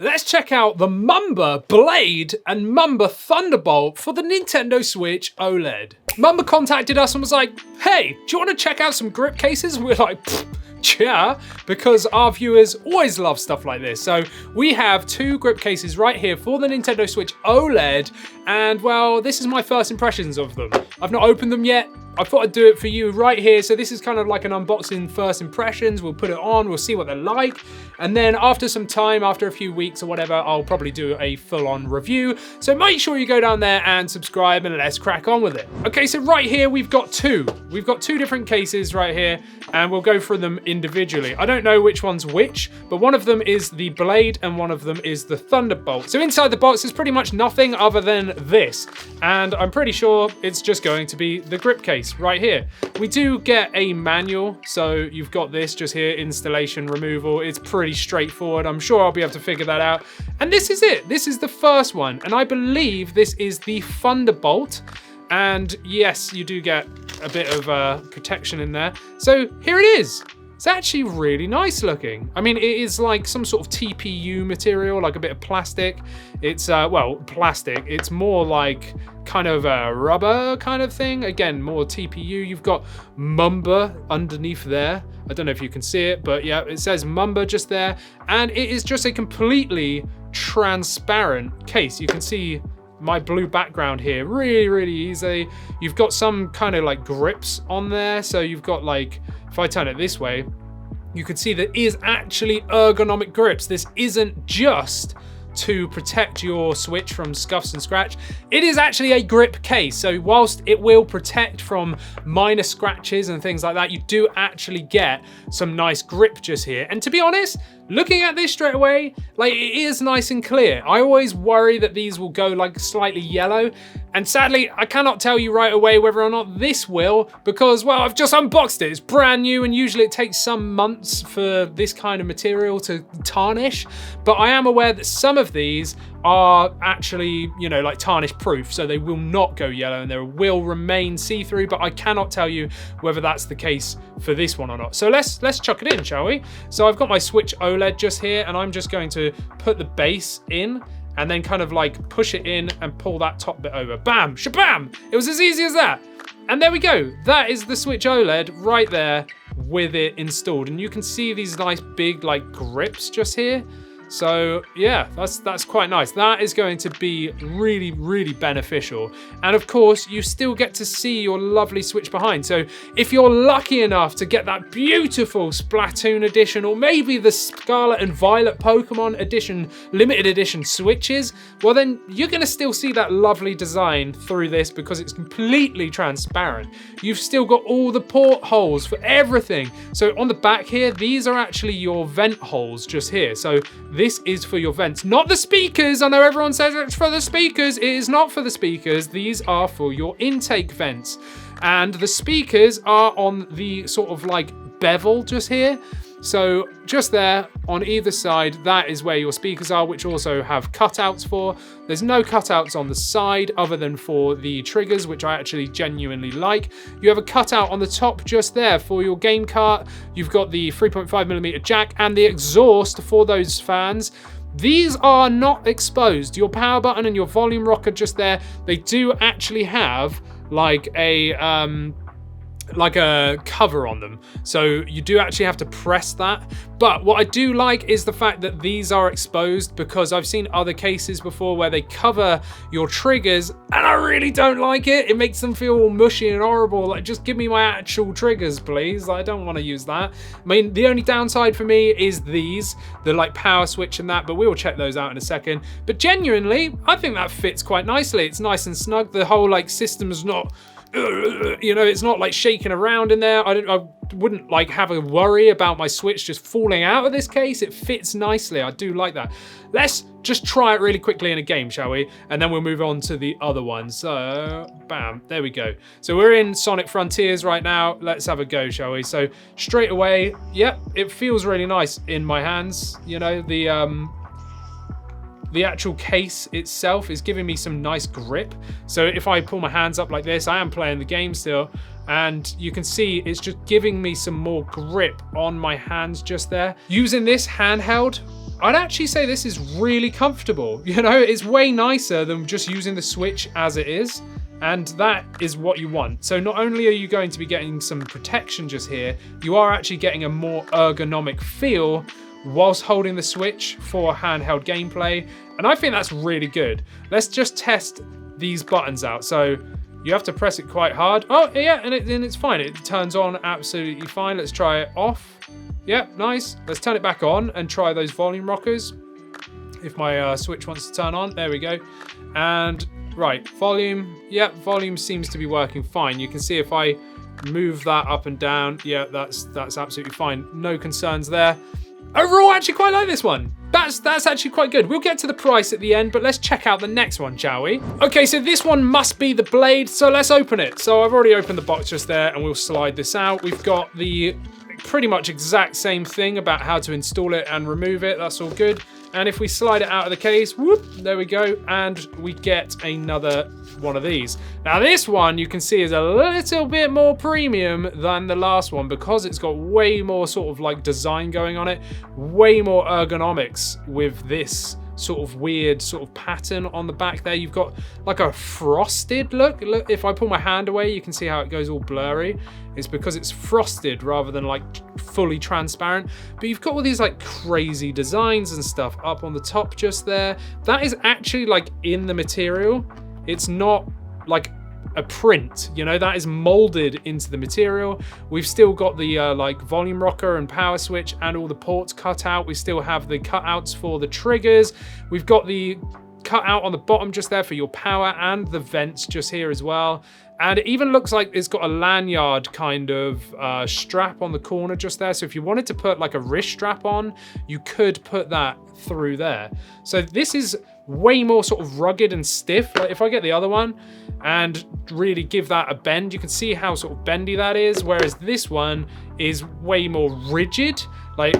let's check out the Mumba Blade and Mumba Thunderbolt for the Nintendo Switch OLED. Mumba contacted us and was like, hey, do you want to check out some grip cases? And we're like, yeah, because our viewers always love stuff like this. So we have two grip cases right here for the Nintendo Switch OLED, and well, this is my first impressions of them. I've not opened them yet. I thought I'd do it for you right here. So this is kind of like an unboxing first impressions. We'll put it on, we'll see what they're like. And then after some time, after a few weeks or whatever, I'll probably do a full-on review. So make sure you go down there and subscribe and let's crack on with it. Okay, so right here, we've got two. We've got two different cases right here and we'll go through them individually. I don't know which one's which, but one of them is the Blade and one of them is the Thunderbolt. So inside the box is pretty much nothing other than this. And I'm pretty sure it's just going to be the grip case right here. We do get a manual, so you've got this just here, installation, removal. It's pretty straightforward. I'm sure I'll be able to figure that out. And this is it. This is the first one, and I believe this is the Thunderbolt. And yes, you do get a bit of protection in there. So here it is. It's actually really nice looking. I mean, it is like some sort of TPU material, like a bit of plastic. It's, well, plastic. It's more like kind of a rubber kind of thing. Again, more TPU. You've got Mumba underneath there. I don't know if you can see it, but yeah, it says Mumba just there. And it is just a completely transparent case. You can see my blue background here, really easy. You've got some kind of like grips on there. So you've got like, if I turn it this way, you can see that is actually ergonomic grips. This isn't just to protect your Switch from scuffs and scratch. It is actually a grip case. So whilst it will protect from minor scratches and things like that, you do actually get some nice grip just here. And to be honest, looking at this straight away, like it is nice and clear. I always worry that these will go like slightly yellow. And sadly, I cannot tell you right away whether or not this will, because, well, I've just unboxed it. It's brand new, and usually it takes some months for this kind of material to tarnish. But I am aware that some of these are actually, you know, like tarnish proof, so they will not go yellow and they will remain see-through, but I cannot tell you whether that's the case for this one or not. So let's chuck it in, shall we? So I've got my Switch OLED just here, and I'm just going to put the base in and then kind of like push it in and pull that top bit over. Bam, shabam! It was as easy as that. And there we go. That is the Switch OLED right there with it installed. And you can see these nice big like grips just here. So yeah, that's quite nice. That is going to be really beneficial. And of course, you still get to see your lovely Switch behind. So if you're lucky enough to get that beautiful Splatoon edition, or maybe the Scarlet and Violet Pokemon edition, limited edition Switches, well then you're gonna still see that lovely design through this because it's completely transparent. You've still got all the port holes for everything. So on the back here, these are actually your vent holes just here. So this is for your vents, not the speakers. I know everyone says it's for the speakers. It is not for the speakers. These are for your intake vents. And the speakers are on the sort of like bevel just here. So just there on either side, that is where your speakers are, which also have cutouts for. There's no cutouts on the side other than for the triggers, which I actually genuinely like. You have a cutout on the top just there for your game cart. You've got the 3.5mm jack and the exhaust for those fans. These are not exposed. Your power button and your volume rocker just there, they do actually have like a cover on them, so you do actually have to press that. But what I do like is the fact that these are exposed, because I've seen other cases before where they cover your triggers and I really don't like it. It makes them feel all mushy and horrible. Like, just give me my actual triggers, please. I don't want to use that. I mean, the only downside for me is these, the like power switch and that, but we will check those out in a second. But genuinely, I think that fits quite nicely. It's nice and snug. The whole like system's not, you know, it's not like shaking around in there. I wouldn't like have a worry about my Switch just falling out of this case. It fits nicely. I do like that. Let's just try it really quickly in a game, shall we? And then we'll move on to the other one. So, bam, there we go. So we're in Sonic Frontiers right now. Let's have a go, shall we? So straight away, yep, it feels really nice in my hands. You know, the actual case itself is giving me some nice grip. So if I pull my hands up like this, I am playing the game still, and you can see it's just giving me some more grip on my hands just there. Using this handheld, I'd actually say this is really comfortable. You know, it's way nicer than just using the Switch as it is. And that is what you want. So not only are you going to be getting some protection just here, you are actually getting a more ergonomic feel whilst holding the Switch for handheld gameplay. And I think that's really good. Let's just test these buttons out. So you have to press it quite hard. Oh yeah, and it's fine. It turns on absolutely fine. Let's try it off. Yep, nice. Let's turn it back on and try those volume rockers. If my Switch wants to turn on, there we go. And right, volume. Yep, volume seems to be working fine. You can see if I move that up and down, yeah, that's absolutely fine. No concerns there. Overall, I actually quite like this one. That's actually quite good. We'll get to the price at the end, but let's check out the next one, shall we? Okay, so this one must be the Blade, so let's open it. So I've already opened the box just there, and we'll slide this out. We've got the pretty much exact same thing about how to install it and remove it. That's all good. And if we slide it out of the case, whoop, there we go, and we get another one of these. Now this one you can see is a little bit more premium than the last one because it's got way more sort of like design going on it, way more ergonomics with this sort of weird sort of pattern on the back there. You've got like a frosted look. Look, if I pull my hand away, you can see how it goes all blurry. It's because it's frosted rather than like fully transparent. But you've got all these like crazy designs and stuff up on the top just there. That is actually like in the material. It's not like a print, you know, that is molded into the material. We've still got the like volume rocker and power switch and all the ports cut out. We still have the cutouts for the triggers. We've got the cutout on the bottom just there for your power and the vents just here as well. And it even looks like it's got a lanyard kind of strap on the corner just there. So if you wanted to put like a wrist strap on, you could put that through there. So this is way more sort of rugged and stiff. Like if I get the other one and really give that a bend, you can see how sort of bendy that is. Whereas this one is way more rigid. Like,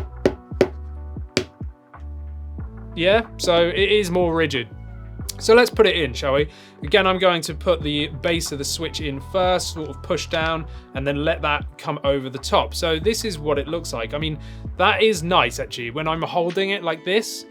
yeah, so it is more rigid. So let's put it in, shall we? Again, I'm going to put the base of the Switch in first, sort of push down, and then let that come over the top. So this is what it looks like. I mean, that is nice, actually. When I'm holding it like this,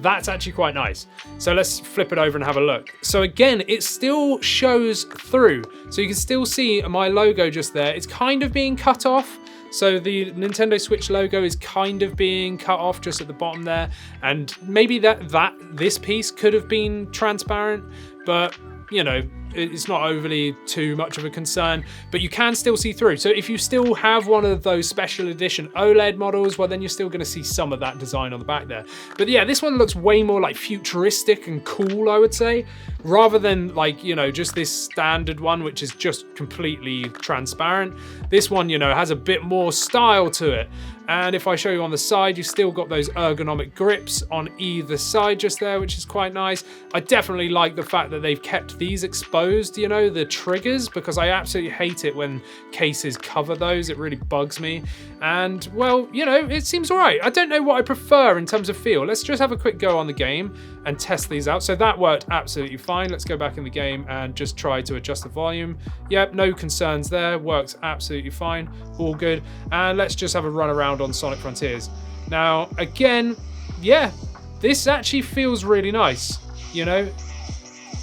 that's actually quite nice. So let's flip it over and have a look. So again, it still shows through. So you can still see my logo just there. It's kind of being cut off. So the Nintendo Switch logo is kind of being cut off just at the bottom there. And maybe this piece could have been transparent, but you know, it's not overly too much of a concern, but you can still see through. So if you still have one of those special edition OLED models, well, then you're still going to see some of that design on the back there. But yeah, this one looks way more like futuristic and cool, I would say, rather than like, you know, just this standard one, which is just completely transparent. This one, you know, has a bit more style to it. And if I show you on the side, you've still got those ergonomic grips on either side just there, which is quite nice. I definitely like the fact that they've kept these exposed, you know, the triggers, because I absolutely hate it when cases cover those. It really bugs me. And well, you know, it seems all right. I don't know what I prefer in terms of feel. Let's just have a quick go on the game and test these out. So that worked absolutely fine. Let's go back in the game and just try to adjust the volume. Yep, no concerns there. Works absolutely fine. All good. And let's just have a run around on Sonic Frontiers. Now, again, yeah, this actually feels really nice. You know,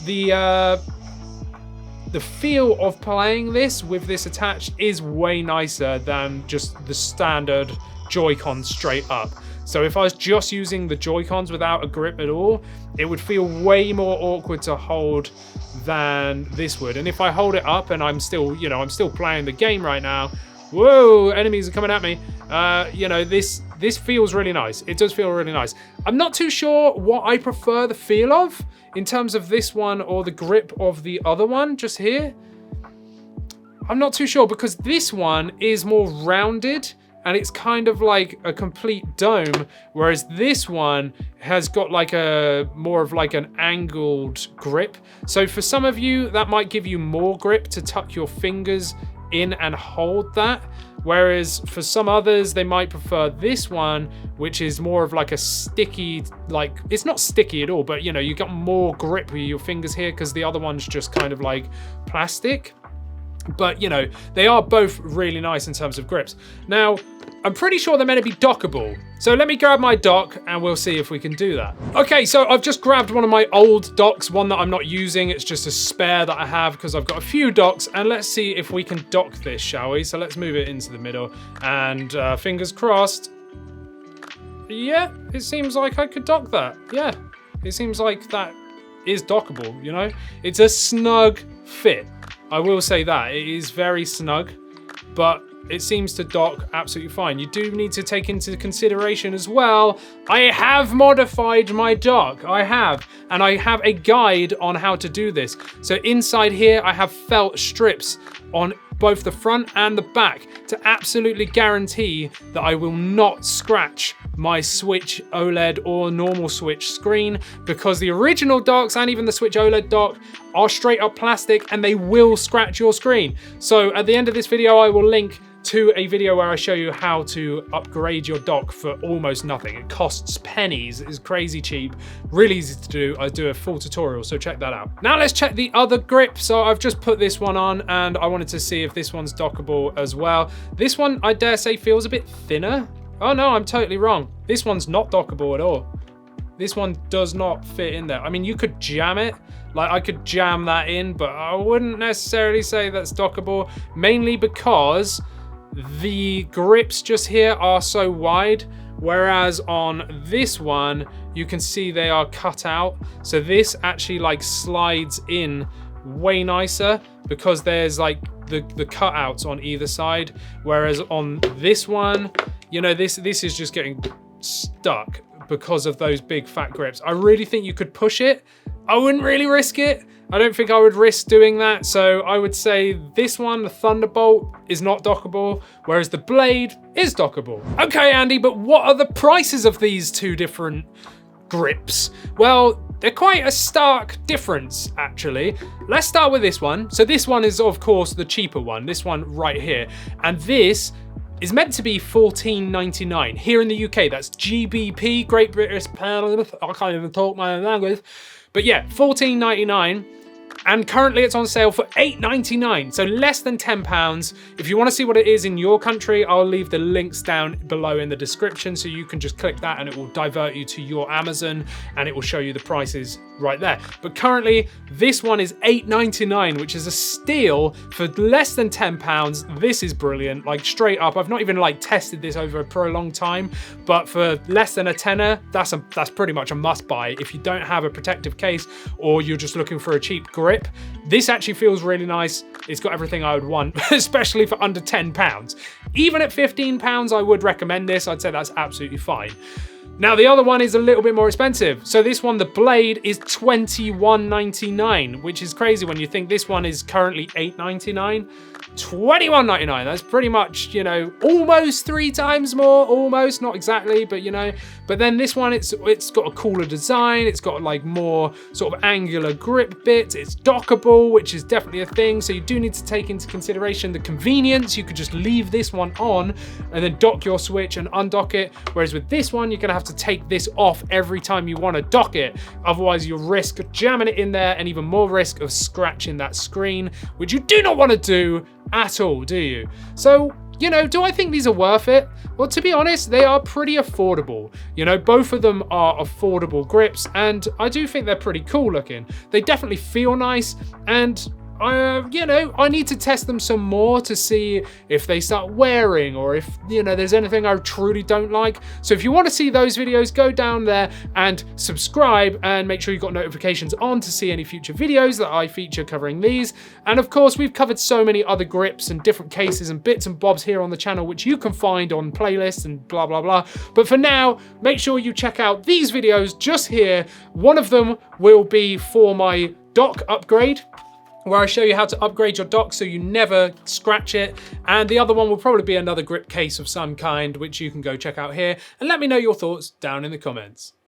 the feel of playing this with this attached is way nicer than just the standard Joy-Con straight up. So if I was just using the Joy-Cons without a grip at all, it would feel way more awkward to hold than this would. And if I hold it up and I'm still, you know, I'm still playing the game right now, whoa, enemies are coming at me. You know, this feels really nice. It does feel really nice. I'm not too sure what I prefer the feel of in terms of this one or the grip of the other one just here. I'm not too sure because this one is more rounded and it's kind of like a complete dome, whereas this one has got like a more of like an angled grip. So for some of you, that might give you more grip to tuck your fingers in and hold that. Whereas for some others, they might prefer this one, which is more of like a sticky, like, it's not sticky at all, but you know, you got more grip with your fingers here because the other one's just kind of like plastic. But, you know, they are both really nice in terms of grips. Now, I'm pretty sure they're meant to be dockable. So let me grab my dock and we'll see if we can do that. Okay, so I've just grabbed one of my old docks, one that I'm not using. It's just a spare that I have because I've got a few docks. And let's see if we can dock this, shall we? So let's move it into the middle and fingers crossed. Yeah, it seems like I could dock that. Yeah, it seems like that is dockable, you know? It's a snug fit. I will say that. It is very snug, but it seems to dock absolutely fine. You do need to take into consideration as well, I have modified my dock. I have, and I have a guide on how to do this. So inside here, I have felt strips on both the front and the back to absolutely guarantee that I will not scratch my Switch OLED or normal Switch screen, because the original docks and even the Switch OLED dock are straight up plastic and they will scratch your screen. So at the end of this video, I will link to a video where I show you how to upgrade your dock for almost nothing. It costs pennies, it's crazy cheap, really easy to do. I do a full tutorial, so check that out. Now let's check the other grip. So I've just put this one on and I wanted to see if this one's dockable as well. This one, I dare say, feels a bit thinner. Oh no, I'm totally wrong. This one's not dockable at all. This one does not fit in there. I mean, you could jam it. Like, I could jam that in, but I wouldn't necessarily say that's dockable, mainly because the grips just here are so wide, whereas on this one, you can see they are cut out. So this actually like slides in way nicer because there's like the cutouts on either side. Whereas on this one, you know, this is just getting stuck because of those big fat grips. I really think you could push it. I wouldn't really risk it. I don't think I would risk doing that. So I would say this one, the Thunderbolt, is not dockable, whereas the Blade is dockable. Okay, Andy, but what are the prices of these two different grips? Well, they're quite a stark difference, actually. Let's start with this one. So this one is, of course, the cheaper one, this one right here. And this is meant to be $14.99 here in the UK. That's GBP, Great British Pound. I can't even talk my own language. But yeah, $14.99. And currently it's on sale for $8.99, so less than £10. If you want to see what it is in your country, I'll leave the links down below in the description, so you can just click that and it will divert you to your Amazon and it will show you the prices right there. But currently this one is $8.99, which is a steal for less than £10. This is brilliant, like straight up. I've not even like tested this over a prolonged time, but for less than a tenner, that's pretty much a must buy. If you don't have a protective case or you're just looking for a cheap grip, this actually feels really nice. It's got everything I would want, especially for under £10. Even at £15, I would recommend this. I'd say that's absolutely fine. Now, the other one is a little bit more expensive. So this one, the Blade, is $21.99, which is crazy when you think this one is currently $8.99. $21.99, that's pretty much, you know, almost 3 times more, almost, not exactly, but you know. But then this one, it's got a cooler design, it's got like more sort of angular grip bits, it's dockable, which is definitely a thing, so you do need to take into consideration the convenience. You could just leave this one on and then dock your Switch and undock it, whereas with this one, you're gonna have to take this off every time you wanna dock it, otherwise you risk jamming it in there and even more risk of scratching that screen, which you do not wanna do at all, do you? So, you know, do I think these are worth it? Well, to be honest, they are pretty affordable. You know, both of them are affordable grips, and I do think they're pretty cool looking. They definitely feel nice, and you know, I need to test them some more to see if they start wearing or if, you know, there's anything I truly don't like. So if you want to see those videos, go down there and subscribe and make sure you've got notifications on to see any future videos that I feature covering these. And of course, we've covered so many other grips and different cases and bits and bobs here on the channel, which you can find on playlists and blah, blah, blah. But for now, make sure you check out these videos just here. One of them will be for my dock upgrade, where I show you how to upgrade your dock so you never scratch it. And the other one will probably be another grip case of some kind, which you can go check out here. And let me know your thoughts down in the comments.